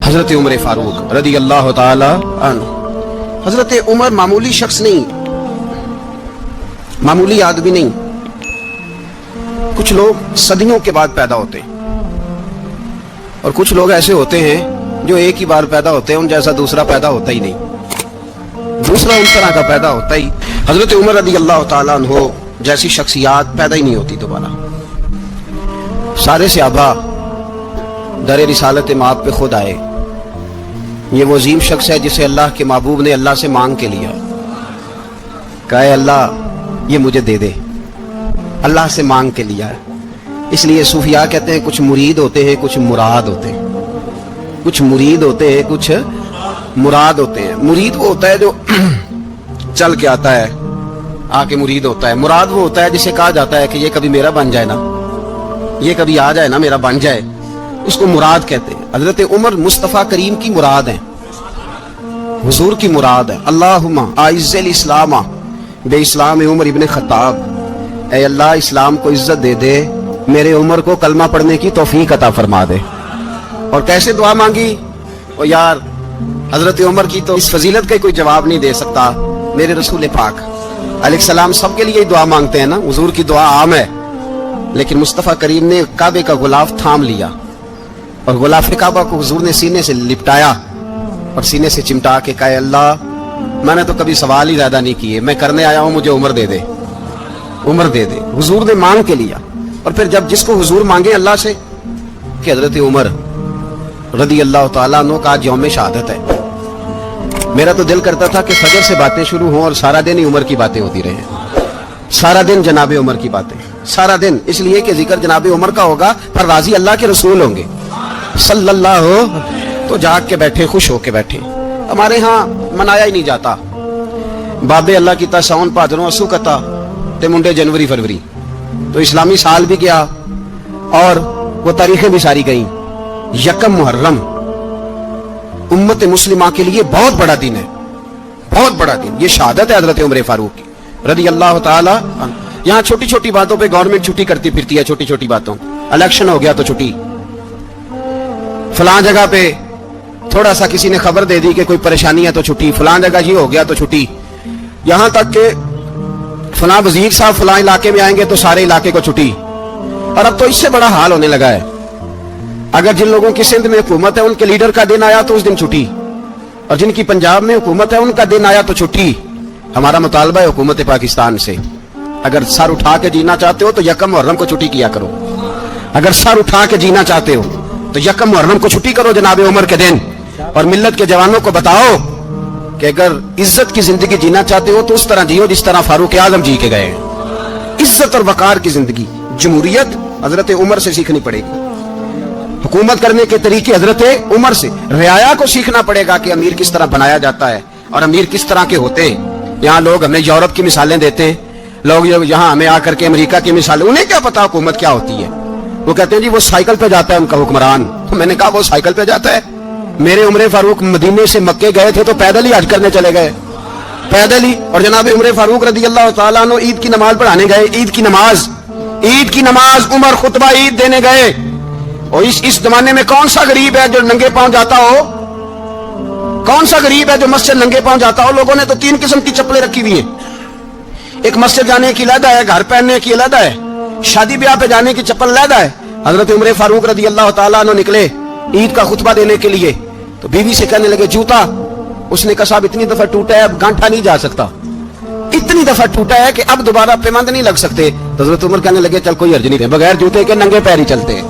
حضرت عمر فاروق رضی اللہ تعالی عنہ۔ حضرت عمر معمولی شخص نہیں، معمولی آدمی نہیں۔ کچھ لوگ صدیوں کے بعد پیدا ہوتے ہیں اور کچھ لوگ ایسے ہوتے ہیں جو ایک ہی بار پیدا ہوتے ہیں، ان جیسا دوسرا پیدا ہوتا ہی نہیں، دوسرا ان طرح کا پیدا ہوتا ہی۔ حضرت عمر رضی اللہ تعالیٰ عنہ جیسی شخصیات پیدا ہی نہیں ہوتی دوبارہ۔ سارے صحابہ در رسالت مآب پہ خود آئے۔ یہ وہ عظیم شخص ہے جسے اللہ کے محبوب نے اللہ سے مانگ کے لیا، کہا اے اللہ یہ مجھے دے دے، اللہ سے مانگ کے لیا ہے۔ اس لیے صوفیاء کہتے ہیں کچھ مرید ہوتے ہیں کچھ مراد ہوتے ہیں، کچھ مرید ہوتے ہیں کچھ مراد ہوتے ہیں۔ مرید وہ ہوتا ہے جو چل کے آتا ہے، آ کے مرید ہوتا ہے۔ مراد وہ ہوتا ہے جسے کہا جاتا ہے کہ یہ کبھی میرا بن جائے نا، یہ کبھی آ جائے نا، میرا بن جائے، اس کو مراد کہتے ہیں۔ حضرت عمر مصطفیٰ کریم کی مراد ہیں، حضور کی مراد ہے۔ اللہم اعز الاسلام بے اسلام عمر ابن خطاب، اے اللہ اسلام کو عزت دے دے، میرے عمر کو کلمہ پڑھنے کی توفیق عطا فرما دے۔ اور کیسے دعا مانگی؟ او یار حضرت عمر کی تو اس فضیلت کا کوئی جواب نہیں دے سکتا، میرے رسول پاک علیہ السلام سب کے لیے دعا مانگتے ہیں نا، حضور کی دعا عام ہے، لیکن مصطفیٰ کریم نے کعبے کا غلاف تھام لیا اور غلاف کعبہ کو حضور نے سینے سے لپٹایا اور سینے سے چمٹا کے کہا اللہ میں نے تو کبھی سوال ہی زیادہ نہیں کیے، میں کرنے آیا ہوں، مجھے عمر دے دے، عمر دے دے۔ حضور نے مانگ کے لیا۔ اور پھر جب جس کو حضور مانگے اللہ سے کہ حضرت عمر رضی اللہ تعالیٰ عنہ کا آج یوم شہادت ہے، میرا تو دل کرتا تھا کہ فجر سے باتیں شروع ہوں اور سارا دن ہی عمر کی باتیں ہوتی رہیں، سارا دن جناب عمر کی باتیں، سارا دن، اس لیے کہ ذکر جناب عمر کا ہوگا پر راضی اللہ کے رسول ہوں گے صلی اللہ ہو، تو جاگ کے بیٹھے، خوش ہو کے بیٹھے۔ ہمارے ہاں منایا ہی نہیں جاتا، بابے اللہ کی تا ساون بھادروں اسو کتا تے منڈے جنوری فروری، تو اسلامی سال بھی گیا اور وہ تاریخیں بھی ساری گئیں۔ یکم محرم امت مسلمہ کے لیے بہت بڑا دن ہے، بہت بڑا دن، یہ شہادت ہے حضرت عمر فاروق کی رضی اللہ تعالی عنہ۔ یہاں چھوٹی چھوٹی باتوں پہ گورنمنٹ چھٹی کرتی پھرتی ہے، چھوٹی چھوٹی باتوں، الیکشن ہو گیا تو چھٹی، فلاں جگہ پہ تھوڑا سا کسی نے خبر دے دی کہ کوئی پریشانی ہے تو چھٹی، فلاں جگہ یہ ہو گیا تو چھٹی، یہاں تک کہ فلاں وزیر صاحب فلاں علاقے میں آئیں گے تو سارے علاقے کو چھٹی۔ اور اب تو اس سے بڑا حال ہونے لگا ہے، اگر جن لوگوں کی سندھ میں حکومت ہے ان کے لیڈر کا دن آیا تو اس دن چھٹی، اور جن کی پنجاب میں حکومت ہے ان کا دن آیا تو چھٹی۔ ہمارا مطالبہ ہے حکومت پاکستان سے، اگر سر اٹھا کے جینا چاہتے ہو تو یکم محرم کو چھٹی کیا کرو، اگر سر اٹھا کے جینا چاہتے ہو تو یکم محرم کو چھٹی کرو جناب عمر کے دن، اور ملت کے جوانوں کو بتاؤ کہ اگر عزت کی زندگی جینا چاہتے ہو تو اس طرح جیو جس طرح فاروق اعظم جی کے گئے، عزت اور وقار کی زندگی۔ جمہوریت حضرت عمر سے سیکھنی پڑے گی، حکومت کرنے کے طریقے حضرت عمر سے، رعایا کو سیکھنا پڑے گا کہ امیر کس طرح بنایا جاتا ہے اور امیر کس طرح کے ہوتے ہیں۔ یہاں لوگ ہمیں یورپ کی مثالیں دیتے ہیں، لوگ یہاں ہمیں آ کر کے امریکہ کی مثالیں، انہیں کیا پتا حکومت کیا ہوتی ہے، وہ کہتے ہیں جی وہ سائیکل پہ جاتا ہے ان کا حکمران۔ میں نے کہا وہ سائیکل پہ جاتا ہے؟ میرے عمر فاروق مدینے سے مکے گئے تھے تو پیدل ہی حج کرنے چلے گئے، پیدل ہی۔ اور جناب عمر فاروق رضی اللہ تعالیٰ عنہ عید کی نماز پڑھانے گئے، عید کی نماز عمر خطبہ عید دینے گئے۔ اور اس زمانے میں کون سا غریب ہے جو ننگے پاؤں جاتا ہو؟ کون سا غریب ہے جو مسجد ننگے پاؤں جاتا ہو؟ لوگوں نے تو 3 قسم کی چپلیں رکھی ہوئی ہیں، ایک مسجد جانے کی علیحدہ ہے، گھر پہننے کی علیحدہ ہے، شادی بیاہ پہ جانے کی چپل علیحدہ ہے۔ حضرت عمر فاروق رضی اللہ تعالیٰ عنہ نکلے عید کا خطبہ دینے کے لیے تو بیوی سے کہنے لگے جوتا، اس نے کہا صاحب اتنی دفعہ ٹوٹا ہے اب گانٹھا نہیں جا سکتا، اتنی دفعہ ٹوٹا ہے کہ اب دوبارہ پیمند نہیں لگ سکتے۔ تو حضرت عمر کہنے لگے چل کوئی حرج نہیں ہے، بغیر جوتے کے ننگے پیر ہی چلتے ہیں،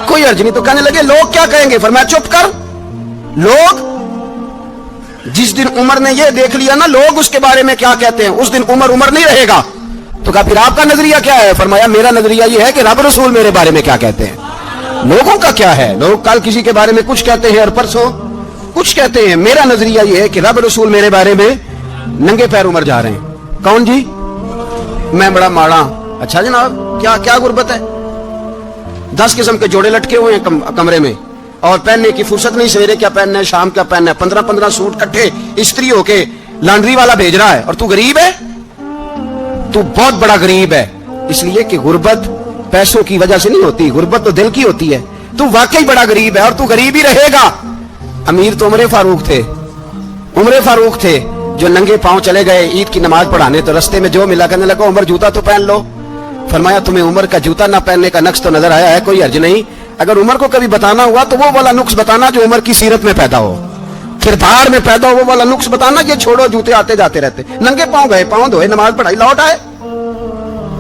کوئی حرج نہیں۔ تو کہنے لگے لوگ کیا کہیں گے؟ فرمایا چپ کر، لوگ جس دن عمر نے یہ دیکھ لیا نا لوگ اس کے بارے میں کیا کہتے ہیں، اس دن عمر نہیں رہے گا۔ تو کہا پھر آپ کا نظریہ کیا ہے؟ فرمایا میرا نظریہ یہ ہے کہ رب رسول میرے بارے میں کیا کہتے ہیں، لوگوں کا کیا ہے، لوگ کل کسی کے بارے میں کچھ کہتے ہیں اور پرسوں کچھ کہتے ہیں، میرا نظریہ یہ ہے کہ رب رسول میرے بارے میں ننگے پیر عمر جا رہے ہیں۔ کون جی؟ میں بڑا ماڑا۔ اچھا جناب کیا غربت ہے؟ 10 قسم کے جوڑے لٹکے ہوئے ہیں کمرے میں اور پہننے کی فرصت نہیں، سویرے کیا پہننا ہے شام کیا پہننا ہے، 15 سوٹ کٹھے استری ہو کے لانڈری والا بھیج رہا ہے، اور تو غریب ہے، تو بہت بڑا غریب ہے۔ اس لیے کہ غربت پیسوں کی وجہ سے نہیں ہوتی، غربت تو دل کی ہوتی ہے۔ تو واقعی بڑا غریب ہے اور تو غریب ہی رہے گا، امیر تو عمر فاروق تھے، عمر فاروق تھے جو ننگے پاؤں چلے گئے عید کی نماز پڑھانے، تو رستے میں جو ملا کہنے لگا عمر جوتا تو پہن لو. فرمایا تمہیں عمر کا جوتا نہ پہننے کا نقص تو نظر آیا ہے، کوئی حرج نہیں. اگر عمر کو کبھی بتانا ہوا تو وہ والا نقص بتانا جو عمر کی سیرت میں پیدا ہو، کردار میں پیدا ہو، وہ والا نقص بتانا. یہ چھوڑو جوتے آتے جاتے رہتے، ننگے پاؤں گئے، پاؤں دھوئے، نماز پڑھائی، لوٹ آئے.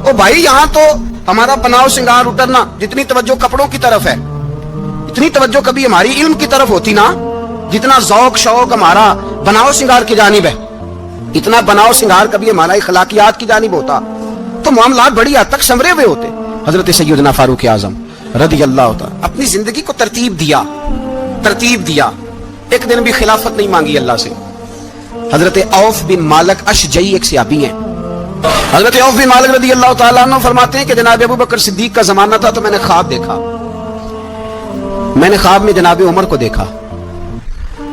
او بھائی یہاں تو ہمارا بناؤ سنگار اترنا، جتنی توجہ کپڑوں کی طرف ہے اتنی توجہ کبھی ہماری علم کی طرف ہوتی نا، جتنا ذوق شوق ہمارا بناؤ سنگار کی جانب ہے، اتنا بناؤ سنگار کبھی ہمارا اخلاقیات کی جانب ہوتا تو معاملات بڑی حد تک سنورے ہوئے ہوتے. حضرت سیدنا فاروق اعظم رضی اللہ تعالی اپنی زندگی کو ترتیب دیا. ایک دن بھی خلافت نہیں مانگی اللہ سے. حضرت عوف بن مالک اشجعی ایک صحابی ہیں. حضرت عوف بن مالک رضی اللہ تعالیٰ عنہ فرماتے ہیں کہ جناب ابو بکر صدیق کا زمانہ تھا تو میں نے خواب دیکھا. میں نے خواب میں جناب عمر کو دیکھا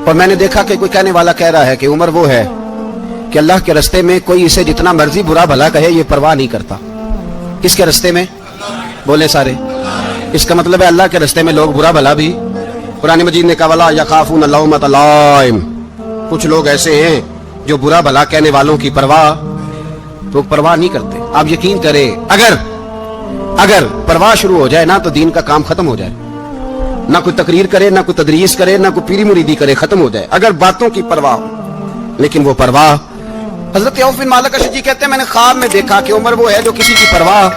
اور میں نے دیکھا کہ کوئی کہنے والا کہہ رہا ہے کہ عمر وہ ہے کہ اللہ کے رستے میں کوئی اسے جتنا مرضی برا بھلا کہے یہ پرواہ نہیں کرتا. کس کے رستے میں؟ بولے سارے. اس کا مطلب ہے اللہ کے رستے میں لوگ برا بھلا بھی. قرآن مجید نے کہا وَلَا يَخَافُونَ لَوْمَةَ لَائِمٍ. کچھ لوگ ایسے ہیں جو برا بھلا کہنے والوں کی پرواہ نہیں کرتے. آپ یقین کریں اگر پرواہ شروع ہو جائے نا تو دین کا کام ختم ہو جائے. نہ کوئی تقریر کرے، نہ کوئی تدریس کرے، نہ کوئی پیری مریدی کرے، ختم ہو جائے اگر باتوں کی پرواہ ہو. لیکن وہ پرواہ، حضرت عوف بن مالک اشجعی کہتے ہیں میں نے خواب میں دیکھا کہ عمر وہ ہے جو کسی کی پرواہ.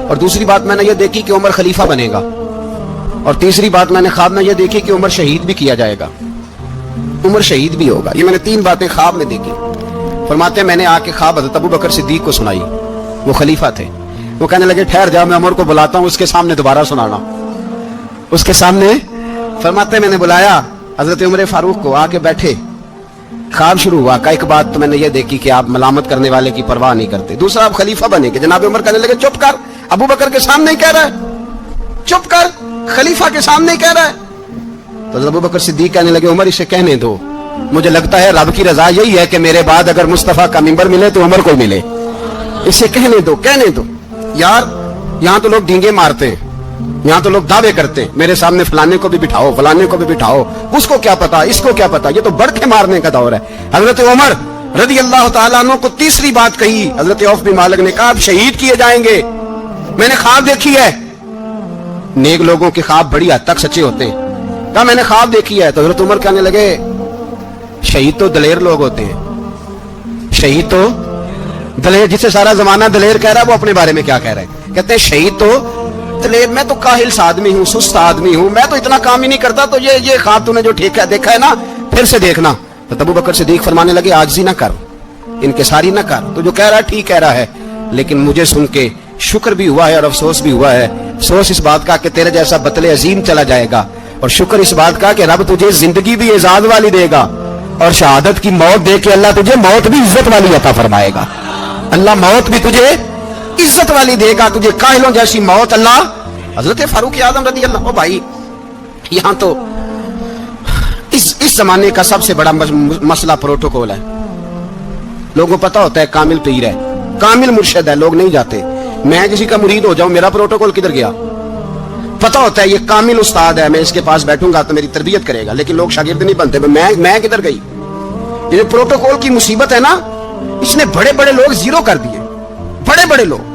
اور دوسری بات میں نے یہ دیکھی کہ عمر خلیفہ بنے گا. اور تیسری بات میں نے خواب میں یہ دیکھی کہ عمر شہید بھی کیا جائے گا، عمر شہید بھی ہوگا. یہ میں نے 3 باتیں خواب میں دیکھی. فرماتے ہیں میں نے آ کے خواب حضرت ابو بکر صدیق کو سنائی. وہ خلیفہ تھے. وہ کہنے لگے ٹھہر جا، میں عمر کو بلاتا ہوں، اس کے سامنے دوبارہ سنانا. اس کے سامنے فرماتے ہیں میں نے بلایا حضرت عمر فاروق کو، آ کے بیٹھے. خواب شروع ہوا کہ ایک بات تو میں نے یہ دیکھی کہ آپ ملامت کرنے والے کی پرواہ نہیں کرتے. دوسرا آپ خلیفہ بنے کہ جناب عمر کہنے لگے چپ کر، ابو بکر کے سامنے ہی کہہ رہا ہے، چپ کر، خلیفہ کے سامنے ہی کہہ رہا ہے. تو حضرت ابو بکر صدیق کہنے لگے عمر اسے کہنے دو، مجھے لگتا ہے رب کی رضا یہی ہے کہ میرے بعد اگر مصطفیٰ کا منبر ملے تو عمر کو ملے. اسے کہنے دو. یار یہاں تو لوگ ڈینگے مارتے ہیں، یہاں تو لوگ دعوے کرتے ہیں میرے سامنے فلانے کو بھی بٹھاؤ، فلانے کو بھی بٹھاؤ، اس کو کیا پتا، اس کو کیا پتا. یہ تو بڑھ کے مارنے کا دور ہے. حضرت عمر رضی اللہ تعالیٰ عنہ کو تیسری بات کہی. حضرت عوف بن مالک نے کہا آپ شہید کیے جائیں گے، میں نے خواب دیکھی ہے. نیک لوگوں کے خواب بڑی حد تک سچے ہوتے ہیں. کہا میں نے خواب دیکھی ہے. تو حضرت عمر کہنے لگے شہید تو دلیر لوگ ہوتے ہیں، شہید تو دلیر، جسے سارا زمانہ دلیر کہہ رہا ہے وہ اپنے بارے میں کیا کہہ رہا ہے؟ کہتے ہیں شہید تو دلیر، میں تو کاہل سا آدمی ہوں، سست آدمی ہوں، میں تو اتنا کام ہی نہیں کرتا. تو یہ خواب تو نے جو دیکھا ہے نا پھر سے دیکھنا. تو ابو بکر صدیق فرمانے لگے عاجزی نہ کر، انکساری نہ کر، تو جو کہہ رہا ہے ٹھیک کہہ رہا ہے، لیکن مجھے سن کے شکر بھی ہوا ہے اور افسوس بھی ہوا ہے. افسوس اس بات کا کہ تیرے جیسا بطل عظیم چلا جائے گا، اور شکر اس بات کا کہ رب تجھے زندگی بھی اعزاز والی دے گا، اور شہادت کی موت دے کے اللہ تجھے موت بھی عزت والی عطا فرمائے گا. اللہ موت بھی تجھے عزت والی دے گا، تجھے کاہلوں جیسی موت اللہ. حضرت فاروق اعظم رضی اللہ. بھائی یہاں تو اس زمانے کا سب سے بڑا مسئلہ پروٹوکول ہے. لوگوں کو پتا ہوتا ہے کامل پیر ہے، کامل مرشد ہے، لوگ نہیں جاتے. میں کسی کا مرید ہو جاؤں میرا پروٹوکول کدھر گیا؟ پتا ہوتا ہے یہ کامل استاد ہے، میں اس کے پاس بیٹھوں گا تو میری تربیت کرے گا، لیکن لوگ شاگرد نہیں بنتے. میں کدھر گئی؟ یہ پروٹوکول کی مصیبت ہے نا، اس نے بڑے بڑے لوگ زیرو کر دیے، بڑے بڑے لوگ.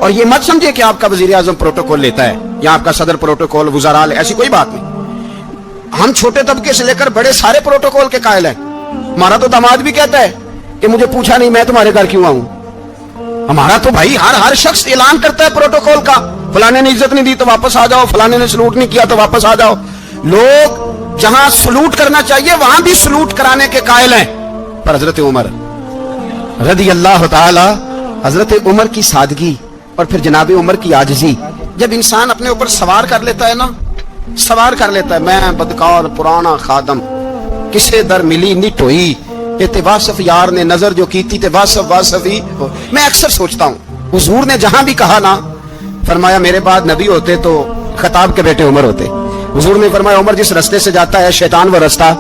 اور یہ مت سمجھے کہ آپ کا وزیر اعظم پروٹوکول لیتا ہے یا آپ کا صدر پروٹوکول، وزراء، ایسی کوئی بات نہیں. ہم چھوٹے طبقے سے لے کر بڑے سارے پروٹوکول کے قائل ہیں. ہمارا تو داماد بھی کہتا ہے کہ مجھے پوچھا نہیں میں تمہارے گھر کیوں آؤں. ہمارا تو بھائی ہر شخص اعلان کرتا ہے پروٹوکول کا، فلانے نے عزت نہیں دی تو واپس آ جاؤ، فلانے نے سلوٹ نہیں کیا تو واپس آ جاؤ. لوگ جہاں سلوٹ کرنا چاہیے وہاں بھی سلوٹ کرانے کے قائل ہیں. پر حضرت عمر رضی اللہ تعالی، حضرت عمر کی سادگی اور پھر جناب عمر کی عاجزی، جب انسان اپنے اوپر سوار کر لیتا ہے نا، سوار کر لیتا ہے، میں بدکار پرانا خادم، کسے در ملی نٹ ہوئی، تے واصف یار نے نظر جو کی تھی تے واصف ہی. میں اکثر سوچتا ہوں حضور نے جہاں بھی کہا نا، فرمایا میرے بعد نبی ہوتے تو خطاب کے بیٹے عمر ہوتے. حضور نے فرمایا عمر جس رستے سے جاتا ہے شیطان وہ رستہ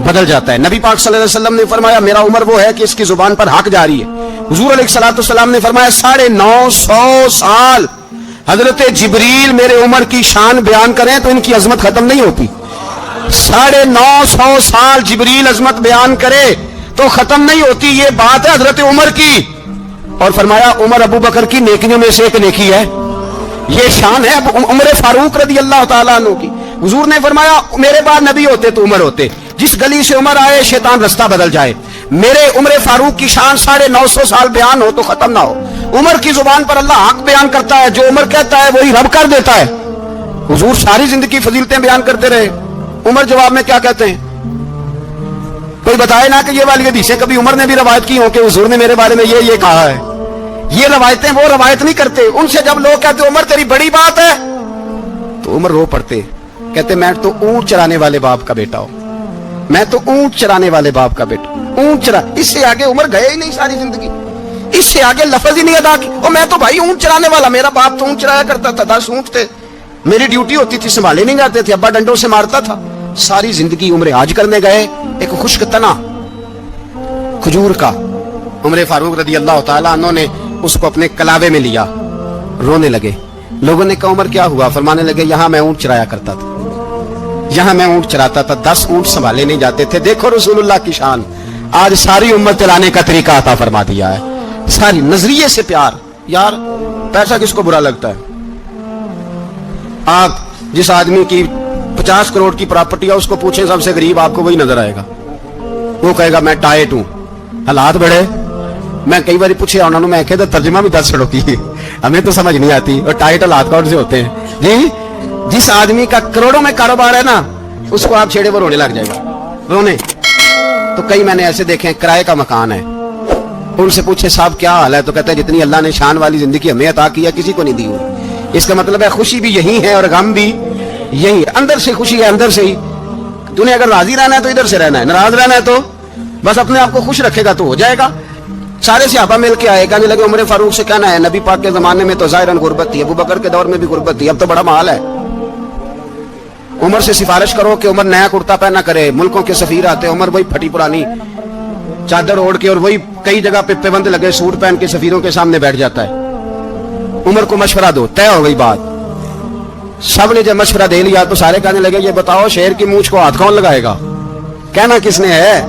بدل جاتا ہے. نبی پاک صلی اللہ علیہ وسلم نے فرمایا میرا عمر وہ ہے کہ اس کی زبان پر حق جاری ہے. حضور علیہ الصلوۃ والسلام نے فرمایا 950 سال حضرت جبریل میرے عمر کی شان بیان کریں تو ان کی عظمت ختم نہیں ہوتی. 950 سال جبریل عظمت بیان کرے تو ختم نہیں ہوتی. یہ بات ہے حضرت عمر کی, اور فرمایا عمر ابو بکر کی نیکیوں میں سے ایک نیکی ہے. یہ شان ہے عمر فاروق رضی اللہ تعالیٰ عنہ کی. حضور نے فرمایا میرے بعد نبی ہوتے تو عمر ہوتے, جس گلی سے عمر آئے شیطان رستہ بدل جائے. میرے عمر فاروق کی شان 950 سال بیان ہو تو ختم نہ ہو. عمر کی زبان پر اللہ حق بیان کرتا ہے, جو عمر کہتا ہے وہی رب کر دیتا ہے. حضور ساری زندگی فضیلتیں بیان کرتے رہے. عمر جواب میں کیا کہتے ہیں؟ کوئی بتائے نا کہ یہ والی حدیثیں کبھی عمر نے بھی روایت کی ہوں کہ حضور نے میرے بارے میں یہ کہا ہے. یہ روایتیں وہ روایت نہیں کرتے. ان سے جب لوگ کہتے عمر تیری بڑی بات ہے تو عمر رو پڑتے, کہتے میں تو اونٹ چرانے والے باپ کا بیٹا ہوں, میں تو اونٹ چرانے والے باپ کا بیٹا. اونٹ چرا, اس سے آگے عمر گئے ہی نہیں ساری زندگی, اس سے آگے لفظ ہی نہیں ادا کی. اور میں تو بھائی اونٹ چرانے والا, میرا باپ تو اونٹ چرایا کرتا تھا, 10 اونٹ تھے, میری ڈیوٹی ہوتی تھی, سنبھالے نہیں جاتے تھے, ابا ڈنڈوں سے مارتا تھا. ساری زندگی عمر حج کرنے گئے, ایک خشک تنا کھجور کا عمر فاروق رضی اللہ تعالیٰ عنہ نے اس کو اپنے کلاوے میں لیا, رونے لگے. لوگوں نے کہا عمر کیا ہوا؟ فرمانے لگے یہاں میں اونٹ چرایا کرتا تھا, یہاں میں اونٹ چراتا تھا, 10 اونٹ سنبھالے نہیں جاتے تھے. دیکھو رسول اللہ کی شان, آج ساری امت چلانے کا طریقہ عطا فرما دیا ہے. ساری نظریے سے پیار. یار پیسہ کس کو برا لگتا ہے؟ آپ جس آدمی کی 50 کروڑ کی پراپرٹی ہے اس کو پوچھیں سب سے غریب, آپ کو وہی نظر آئے گا. وہ کہے گا میں ٹائٹ ہوں, حالات بڑے. میں کئی بار پوچھے انہوں نے, میں کہتا ترجمہ بھی 10 ہوتی ہے, ہمیں تو سمجھ نہیں آتی. اور ٹائٹ حالات کون سے ہوتے ہیں جی؟ جس آدمی کا کروڑوں میں کاروبار ہے نا, اس کو آپ چھیڑے وہ رونے لگ جائے گا, رونے. تو کئی میں نے ایسے دیکھے کرائے کا مکان ہے, ان سے پوچھے صاحب کیا حال ہے, تو کہتے ہیں جتنی اللہ نے شان والی زندگی ہمیں عطا کیا کسی کو نہیں دی ہوئی. اس کا مطلب ہے خوشی بھی یہی ہے اور غم بھی یہی ہے. اندر سے خوشی ہے, اندر سے ہی. تو نے اگر راضی رہنا ہے تو ادھر سے رہنا ہے, ناراض رہنا ہے تو بس اپنے آپ کو خوش رکھے گا تو ہو جائے گا. سارے صحابہ مل کے آئے, کہنے لگے عمر فاروق سے کہنا ہے نبی پاک کے زمانے میں تو ظاہراً غربت تھی, ابو بکر کے دور میں بھی غربت تھی, اب تو بڑا محال ہے. عمر سے سفارش کرو کہ عمر نیا کرتا پہنا کرے. ملکوں کے سفیر آتے, عمر وہی پھٹی پرانی چادر اوڑھ کے اور وہی کئی جگہ پہ پیبند لگے سوٹ پہن کے سفیروں کے سامنے بیٹھ جاتا ہے. عمر کو مشورہ دو, طے ہو گئی بات. سب نے جب مشورہ دے لیا تو سارے کہنے لگے یہ بتاؤ شیر کی مونچھ کو ہاتھ کون لگائے گا؟ کہنا کس نے ہے,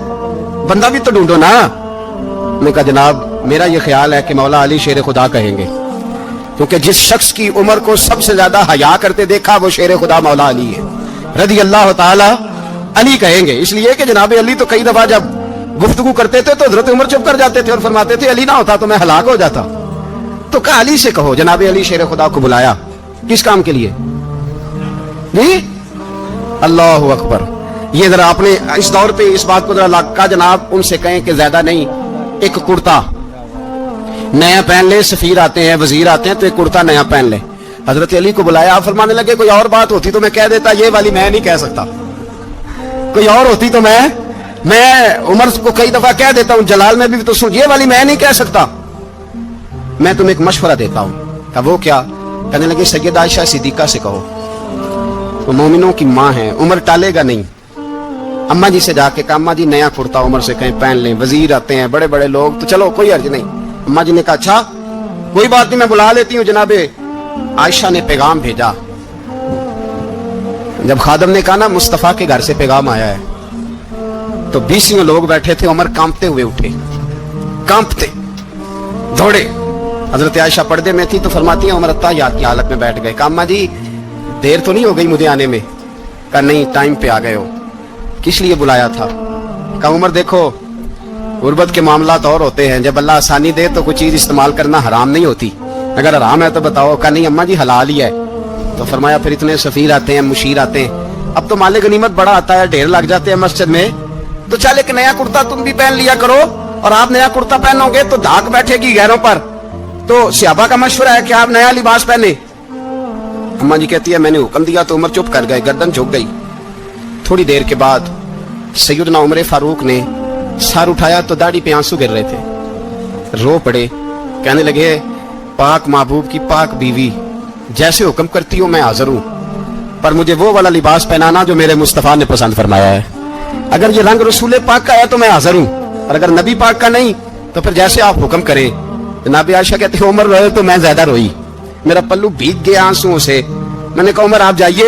بندہ بھی تو ڈھونڈو نا. نے کہا جناب میرا یہ خیال ہے کہ مولا علی شیر خدا کہیں گے, کیونکہ جس شخص کی عمر کو سب سے زیادہ حیا کرتے دیکھا وہ شیر خدا مولا علی ہے رضی اللہ تعالی. علی کہیں گے, اس لیے کہ جناب علی تو کئی دفعہ جب گفتگو کرتے تھے تو حضرت عمر چپ کر جاتے تھے اور فرماتے تھے علی نہ ہوتا تو میں ہلاک ہو جاتا. تو کہا علی سے کہو. جناب علی شیر خدا کو بلایا, کس کام کے لیے؟ نہیں, اللہ اکبر. یہ ذرا آپ نے اس دور پہ اس بات کو ذرا لگا, جناب ان سے کہیں کہ زیادہ نہیں, ایک کرتا نیا پہن لے. سفیر آتے ہیں, وزیر آتے ہیں, تو ایک کرتا نیا پہن لے. حضرت علی کو بلایا, فرمانے لگے کوئی اور بات ہوتی تو میں کہہ دیتا, یہ والی میں نہیں کہہ سکتا. کوئی اور ہوتی تو میں عمر کو کئی دفعہ کہہ دیتا ہوں, جلال میں بھی تو سن, یہ والی میں نہیں کہہ سکتا. میں تمہیں ایک مشورہ دیتا ہوں. کہ وہ کیا؟ کہنے لگے سیدہ عائشہ صدیقہ سے کہو, وہ مومنوں کی ماں ہے, عمر ٹالے گا نہیں. اماں جی سے جا کے کہا اماں جی نیا کرتا عمر سے کہیں پہن لیں, وزیر آتے ہیں, بڑے بڑے لوگ, تو چلو کوئی حرج نہیں. اماں جی نے کہا اچھا کوئی بات نہیں, میں بلا لیتی ہوں. جناب عائشہ نے پیغام بھیجا. جب خادم نے کہا نا مصطفیٰ کے گھر سے پیغام آیا ہے, تو 20 لوگ بیٹھے تھے. عمر کانپتے ہوئے اٹھے, کانپتے دوڑے. حضرت عائشہ پردے میں تھی تو فرماتی ہیں عمر اتحیات کی حالت میں بیٹھ گئے. کہا اماں جی دیر تو نہیں ہو گئی مجھے آنے میں؟ کہا نہیں, ٹائم پہ آ گئے ہو. کس لیے بلایا تھا؟ کہا عمر دیکھو غربت کے معاملات اور ہوتے ہیں, جب اللہ آسانی دے تو کوئی چیز استعمال کرنا حرام نہیں ہوتی, اگر حرام ہے تو بتاؤ. کہا نہیں اماں جی حلال ہی ہے. تو فرمایا پھر اتنے سفیر آتے ہیں, مشیر آتے ہیں, اب تو مال غنیمت بڑا آتا ہے, ڈھیر لگ جاتے ہیں مسجد میں, تو چل ایک نیا کرتا تم بھی پہن لیا کرو. اور آپ نیا کرتا پہنو گے تو دھاک بیٹھے گی غیروں پر. تو صحابہ کا مشورہ ہے کہ آپ نیا لباس پہنے. اماں جی کہتی ہے میں نے حکم دیا تو عمر چپ کر گئے, گردن جھک گئی. تھوڑی دیر کے بعد سیدنا عمر فاروق نے سر اٹھایا تو داڑھی پہ آنسو گر رہے تھے, رو پڑے. کہنے لگے پاک محبوب کی پاک بیوی, جیسے حکم کرتی ہوں میں حاضر ہوں, پر مجھے وہ والا لباس پہنانا جو میرے مصطفیٰ نے پسند فرمایا ہے. اگر یہ رنگ رسول پاک کا ہے تو میں حاضر ہوں, اور اگر نبی پاک کا نہیں تو پھر جیسے آپ حکم کریں. جناب عائشہ کہتے ہیں عمر روئے تو میں زیادہ روئی, میرا پلو بھیگ گیا آنسوؤں سے. میں نے کہا عمر آپ جائیے,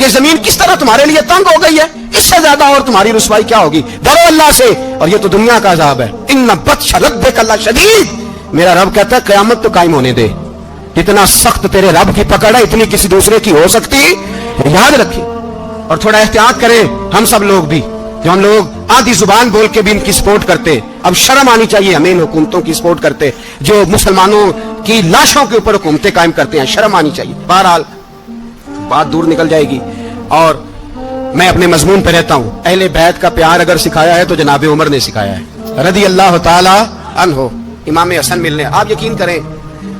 کہ زمین کس طرح تمہارے لیے تنگ ہو گئی ہے، اس سے زیادہ اور تمہاری رسوائی کیا ہوگی؟ ڈرو اللہ سے، اور یہ تو دنیا کا عذاب ہے۔ ان بطش ربک لشدید، میرا رب کہتا ہے قیامت تو قائم ہونے دے، اتنا سخت تیرے رب کی پکڑ ہے اتنی کسی دوسرے کی ہو سکتی؟ یاد رکھیں اور تھوڑا احتیاط کریں ہم سب لوگ بھی، جو ہم لوگ آدھی زبان بول کے بھی ان کی سپورٹ کرتے، اب شرم آنی چاہیے ہمیں ان حکومتوں کی سپورٹ کرتے جو مسلمانوں کی لاشوں کے اوپر حکومتیں قائم کرتے ہیں، شرم آنی چاہیے۔ بہرحال بات دور نکل جائے گی، اور میں اپنے مضمون پہ رہتا ہوں۔ اہل بیت کا پیار اگر سکھایا ہے تو جناب عمر نے سکھایا ہے رضی اللہ تعالی عنہ، امام حسن ملنے۔ آپ یقین کریں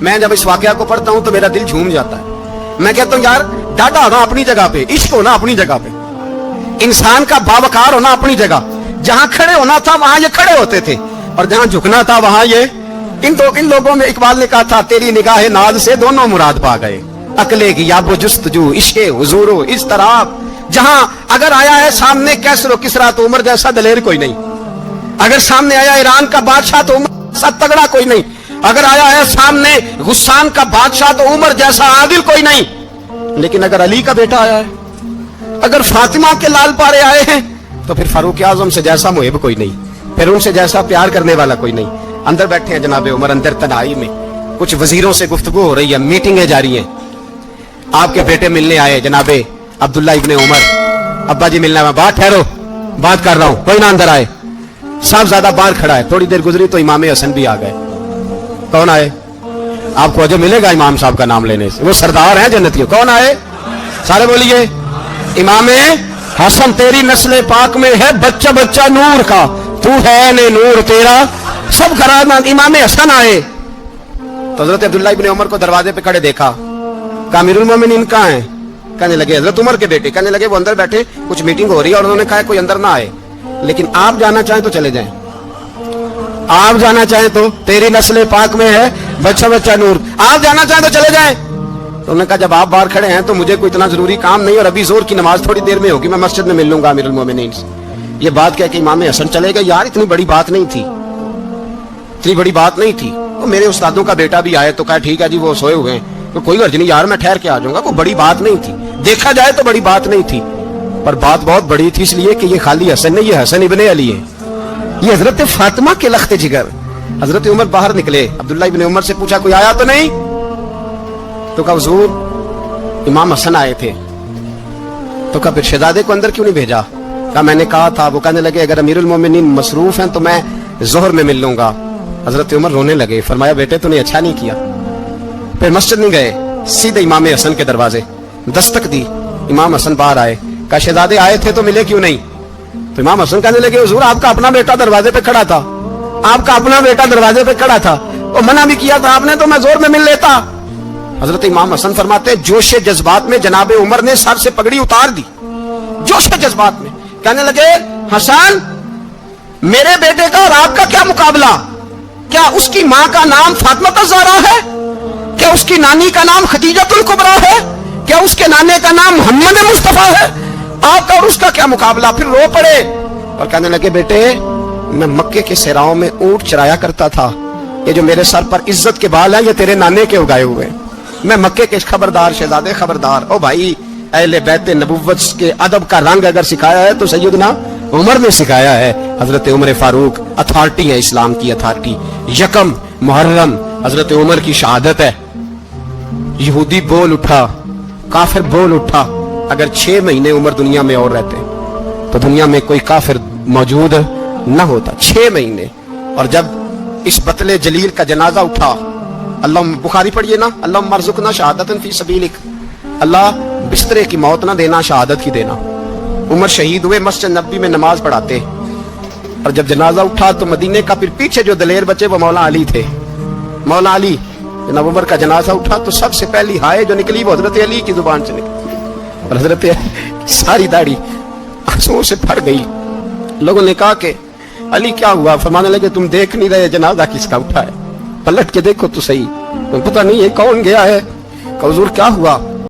میں جب اس واقعہ کو پڑھتا ہوں تو میرا دل جھوم جاتا ہے، میں کہتا ہوں یار ڈاٹا ہونا اپنی جگہ پہ، عشق ہونا اپنی جگہ پہ، انسان کا باوقار ہونا اپنی جگہ، جہاں کھڑے ہونا تھا وہاں یہ کھڑے ہوتے تھے، اور جہاں جھکنا تھا وہاں یہ ان لوگوں میں اقبال نے کہا تھا تیری نگاہ ناز سے دونوں مراد پا گئے، عقلے کی یاب و جستجو، عشق حضور و اضطراب، جہاں اگر آیا ہے سامنے کیسر و کسرا تو عمر جیسا دلیر کوئی نہیں، اگر سامنے آیا ایران کا بادشاہ تو عمر جیسا تگڑا کوئی نہیں، اگر آیا ہے سامنے غسان کا بادشاہ تو عمر جیسا عادل کوئی نہیں، لیکن اگر علی کا بیٹا آیا ہے، اگر فاطمہ کے لال پارے آئے ہیں تو پھر فاروق اعظم سے جیسا محب کوئی نہیں، پھر ان سے جیسا پیار کرنے والا کوئی نہیں۔ اندر بیٹھے ہیں جناب عمر، اندر تنہائی میں کچھ وزیروں سے گفتگو ہو رہی ہے، میٹنگیں جاری ہیں، آپ کے بیٹے ملنے آئے جناب عبداللہ ابن عمر، ابا جی ملنا ہے، بات ٹھہرو بات کر رہا ہوں، کوئی نہ اندر آئے، صاحب زیادہ باہر کھڑا ہے۔ تھوڑی دیر گزری تو امام حسن بھی آ گئے۔ کون آئے؟ آپ کو اجر ملے گا امام صاحب کا نام لینے سے، وہ سردار ہیں جنتیوں۔ کون آئے؟ سارے بولیے امام حسن، تیری نسل پاک میں ہے بچہ بچہ نور کا، تو ہے نے نور تیرا سب گھرانہ۔ امام حسن آئے تو حضرت عبداللہ ابن عمر کو دروازے پہ کھڑے دیکھا، کہا امیر المومنین کہاں ہیں؟ کہنے لگے حضرت عمر کے بیٹے، کہنے لگے وہ اندر بیٹھے کچھ میٹنگ ہو رہی ہے، اور انہوں نے کہا کوئی اندر نہ آئے، لیکن آپ جانا چاہیں تو چلے جائیں، آپ جانا چاہیں تو، تیری نسل پاک میں ہے بچہ بچہ نور، آپ جانا چاہیں تو چلے جائیں۔ تو انہوں نے کہا جب آپ باہر کھڑے ہیں تو مجھے کوئی اتنا ضروری کام نہیں، اور ابھی زور کی نماز تھوڑی دیر میں ہوگی، میں مسجد میں مل لوں گا امیر المومنین سے۔ یہ بات کہہ کے امام حسن چلے گئے۔ یار اتنی بڑی بات نہیں تھی، اتنی بڑی بات نہیں تھی، وہ میرے استادوں کا بیٹا بھی آئے تو کہا ٹھیک ہے جی وہ سوئے ہوئے ہیں، کوئی غرض نہیں یار میں ٹھہر کے آ جاؤں گا، کوئی بڑی بات نہیں تھی، دیکھا جائے تو بڑی بات نہیں تھی، پر بات بہت بڑی تھی، اس لیے کہ یہ خالی حسن نہیں، یہ حسن ابن علی ہے، یہ حضرت فاطمہ کے لخت جگر۔ حضرت عمر باہر نکلے، عبداللہ ابن عمر سے پوچھا کوئی آیا تو نہیں؟ تو کہا حضور امام حسن آئے تھے۔ تو کہا پھر شہزادے کو اندر کیوں نہیں بھیجا؟ کہا میں نے کہا تھا، وہ کہنے لگے اگر امیر المومنین مصروف ہیں تو میں ظہر میں مل لوں گا۔ حضرت عمر رونے لگے، فرمایا بیٹے تو نے اچھا نہیں کیا۔ پھر مسجد نہیں گئے، سیدھے امام حسن کے دروازے دستک دی، امام حسن باہر آئے، کہا شہزادے آئے تھے تو ملے کیوں نہیں؟ تو امام حسن کہنے لگے حضور آپ کا اپنا بیٹا دروازے پہ کھڑا تھا، آپ کا اپنا بیٹا دروازے پہ کھڑا تھا، وہ منع بھی کیا تھا آپ نے تو میں زور میں مل لیتا۔ حضرت امام حسن فرماتے جوش جذبات میں جناب عمر نے سر سے پگڑی اتار دی، جوش جذبات میں کہنے لگے حسن میرے بیٹے کا اور آپ کا کیا مقابلہ؟ کیا اس کی ماں کا نام فاطمہ الزہرا ہے؟ کیا اس کی نانی کا نام خدیجۃ الکبریٰ ہے؟ کیا اس کے نانے کا نام محمد مصطفیٰ ہے؟ آپ کا اور اس کا کیا مقابلہ؟ پھر رو پڑے اور کہنے لگے بیٹے میں مکے کے صحراؤں میں اونٹ چرایا کرتا تھا، یہ جو میرے سر پر عزت کے بال ہیں یہ تیرے نانے کے اگائے ہوئے ہیں، میں مکے کے خبردار شہزادے خبردار۔ او بھائی اہل بیت نبوت کے ادب کا رنگ اگر سکھایا ہے تو سیدنا عمر نے سکھایا ہے۔ حضرت عمر فاروق اتھارٹی ہے، اسلام کی اتھارٹی۔ یکم محرم حضرت عمر کی شہادت ہے، یہودی بول اٹھا، کافر بول اٹھا، اگر 6 مہینے عمر دنیا میں اور رہتے تو دنیا میں کوئی کافر موجود نہ ہوتا، 6 مہینے۔ اور جب اس بطل جلیل کا جنازہ اٹھا، اللہ بخاری پڑھیے نا، اللہ مرزقنا شہادت فی سبیلک، اللہ بسترے کی موت نہ دینا، شہادت کی دینا۔ عمر شہید ہوئے، مسجد نبی میں نماز پڑھاتے، اور جب جنازہ اٹھا تو مدینے کا پھر پیچھے جو دلیر بچے وہ مولا علی تھے، مولا علی۔ جناب عمر کا جنازہ اٹھا تو سب سے پہلی ہائے جو نکلی وہ حضرت علی کی زبان سے نکلی، اور حضرت ساری داڑھی آنسوؤں سے بھر گئی۔ لوگوں نے کہا کہ علی کیا ہوا؟ فرمانے لگے تم دیکھ نہیں رہے جنازہ کس کا اٹھا ہے، پلٹ کے دیکھو تو صحیح، پتہ نہیں یہ کون گیا ہے۔ کہ حضور کیا ہوا؟